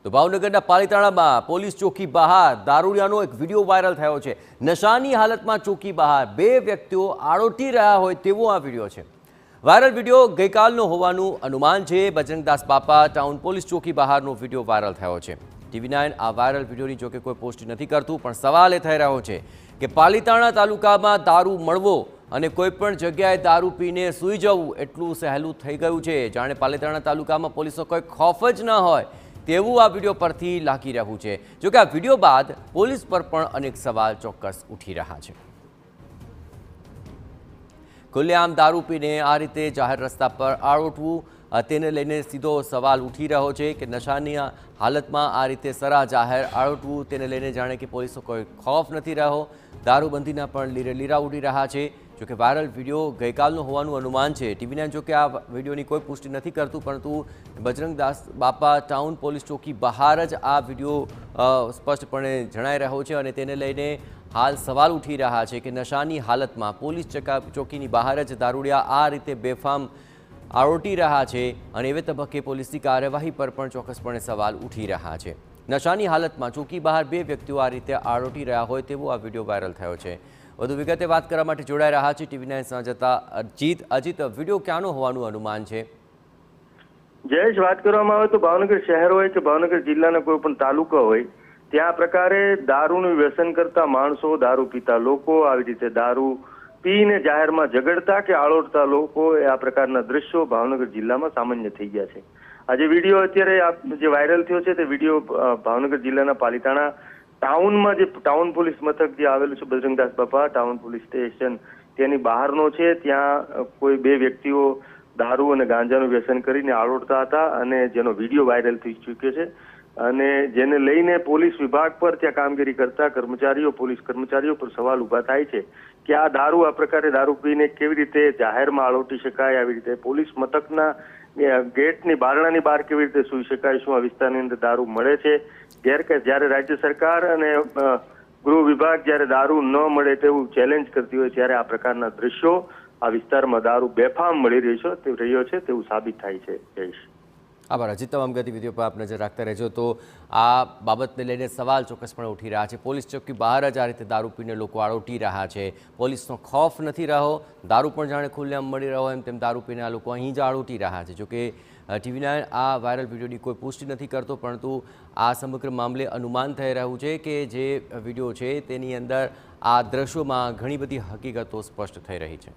તો ભાવનગરના પાલિતાણામાં પોલીસ ચોકી બહાર દારૂડિયાનો એક વિડીયો વાયરલ થયો છે। નશાની હાલતમાં ચોકી બહાર બે વ્યક્તિઓ આરોટી રહ્યા હોય તેવો આ વિડીયો છે। વાયરલ વિડીયો ગઈકાલનો હોવાનું અનુમાન છે। બજરંગદાસ બાપા ટાઉન પોલીસ ચોકી બહારનો વિડીયો વાયરલ થયો છે। TV9 આ વાયરલ વિડીયોની જોકે કોઈ પોસ્ટ નથી કરતું, પણ સવાલ એ થઈ રહ્યો છે કે પાલિતાણા તાલુકામાં દારૂ મળવો અને કોઈ પણ જગ્યાએ દારૂ પીને સૂઈ જવું એટલું સહેલું થઈ ગયું છે, જાણે પાલિતાણા તાલુકામાં પોલીસનો કોઈ ખોફ જ ન હોય તેવું આ વિડીયો પરથી લાગી રહ્યું છે। જોકે આ વિડીયો બાદ પોલીસ પર પણ અનેક સવાલ ચોક્કસ ઉઠી રહ્યા છે। ખુલ્લેઆમ દારૂ પીને આ રીતે જાહેર રસ્તા પર આરોટવું, તેને લઈને સીધો સવાલ ઉઠી રહ્યો છે કે નશાની હાલતમાં આ રીતે સરા જાહેર આરોટવું, તેને લઈને જાણે કે પોલીસનો કોઈ ખોફ નથી રહ્યો। દારૂબંધીના પણ લીરે લીરા ઉડી રહ્યા છે। જોકે વાયરલ વિડીયો ગઈકાલનો હોવાનું અનુમાન છે। TV9 જોકે આ વિડીયોની કોઈ પુષ્ટિ નથી કરતું, પરંતુ બજરંગદાસ બાપા ટાઉન પોલીસ ચોકી બહાર જ આ વિડીયો સ્પષ્ટપણે જણાઈ રહ્યો છે અને તેને લઈને હાલ સવાલ ઉઠી રહ્યા છે કે નશાની હાલતમાં પોલીસ ચોકીની બહાર જ દારૂડિયા આ રીતે બેફામ આરોટી રહ્યા છે અને એવે તબક્કે પોલીસની કાર્યવાહી પર પણ ચોક્કસપણે સવાલ ઉઠી રહ્યા છે। નશાની હાલતમાં ચોકી બહાર બે વ્યક્તિઓ આ રીતે આરોટી રહ્યા હોય તેવો આ વિડીયો વાયરલ થયો છે। વધુ વિગતે વાત કરવા માટે જોડાઈ રહ્યા છે TV9 સંવાદદાતા અજીત। અજીત, વિડીયો ક્યાંનો હોવાનું અનુમાન છે? જયેશ, વાત કરવામાં આવે તો ભાવનગર શહેર હોય કે ભાવનગર જિલ્લાના કોઈ પણ તાલુકા હોય, ત્યાં આ પ્રકારે દારૂનું વ્યસન કરતા માણસો, દારૂ પીતા લોકો, આવી રીતે દારૂ પીને જાહેરમાં ઝઘડતા કે આળોટતા લોકો, આ પ્રકારના દ્રશ્યો ભાવનગર જિલ્લામાં સામાન્ય થઈ ગયા છે। આ જે વિડીયો અત્યારે જે વાયરલ થયો છે તે વિડીયો ભાવનગર જિલ્લાના પાલિતાણા ટાઉનમાં જે ટાઉન પોલીસ મથક જે આવેલું છે, બજરંગદાસ બાપા ટાઉન પોલીસ સ્ટેશન, તેની બહારનો છે। ત્યાં કોઈ બે વ્યક્તિઓ દારૂ અને ગાંજાનું વ્યસન કરીને આળોટતા હતા અને જેનો વિડીયો વાયરલ થઈ ચૂક્યો છે અને જેને લઈને પોલીસ વિભાગ પર ત્યાં કામગીરી કરતા કર્મચારીઓ, પોલીસ કર્મચારીઓ પર સવાલ ઉભા થાય છે કે આ દારૂ, આ પ્રકારે દારૂ પીને કેવી રીતે જાહેરમાં આળોટી શકાય, આવી રીતે પોલીસ મથકના ગેટની બારણાની બહાર કેવી રીતે સૂઈ શકાય, શું આ વિસ્તારની અંદર દારૂ મળે છે? જ્યારે રાજ્ય સરકાર અને ગૃહ વિભાગ જ્યારે દારૂ ન મળે તેવું ચેલેન્જ કરતી હોય ત્યારે આ પ્રકારના દ્રશ્યો આ વિસ્તારમાં દારૂ બેફામ મળી રહ્યો છે તેવું સાબિત થાય છે। જયેશ, આભાર અજીત। તમામ ગતિવિધિઓ પર આપ નજર રાખતા રહેજો। તો આ બાબતને લઈને સવાલ ચોક્કસપણે ઉઠી રહ્યા છે। પોલીસ ચોકી બહાર જ આ રીતે દારૂ પીને લોકો આરોટી રહ્યા છે, પોલીસનો ખોફ નથી રહ્યો, દારૂ પણ જાણે ખુલ્લેઆમ મળી રહ્યો એમ તેમ દારૂ પીને આ લોકો અહીં જ આરોટી રહ્યા છે। જોકે TV9 આ વાયરલ વિડીયોની કોઈ પુષ્ટિ નથી કરતો, પરંતુ આ સમગ્ર મામલે અનુમાન થઈ રહ્યું છે કે જે વિડીયો છે તેની અંદર આ દ્રશ્યોમાં ઘણી બધી હકીકતો સ્પષ્ટ થઈ રહી છે।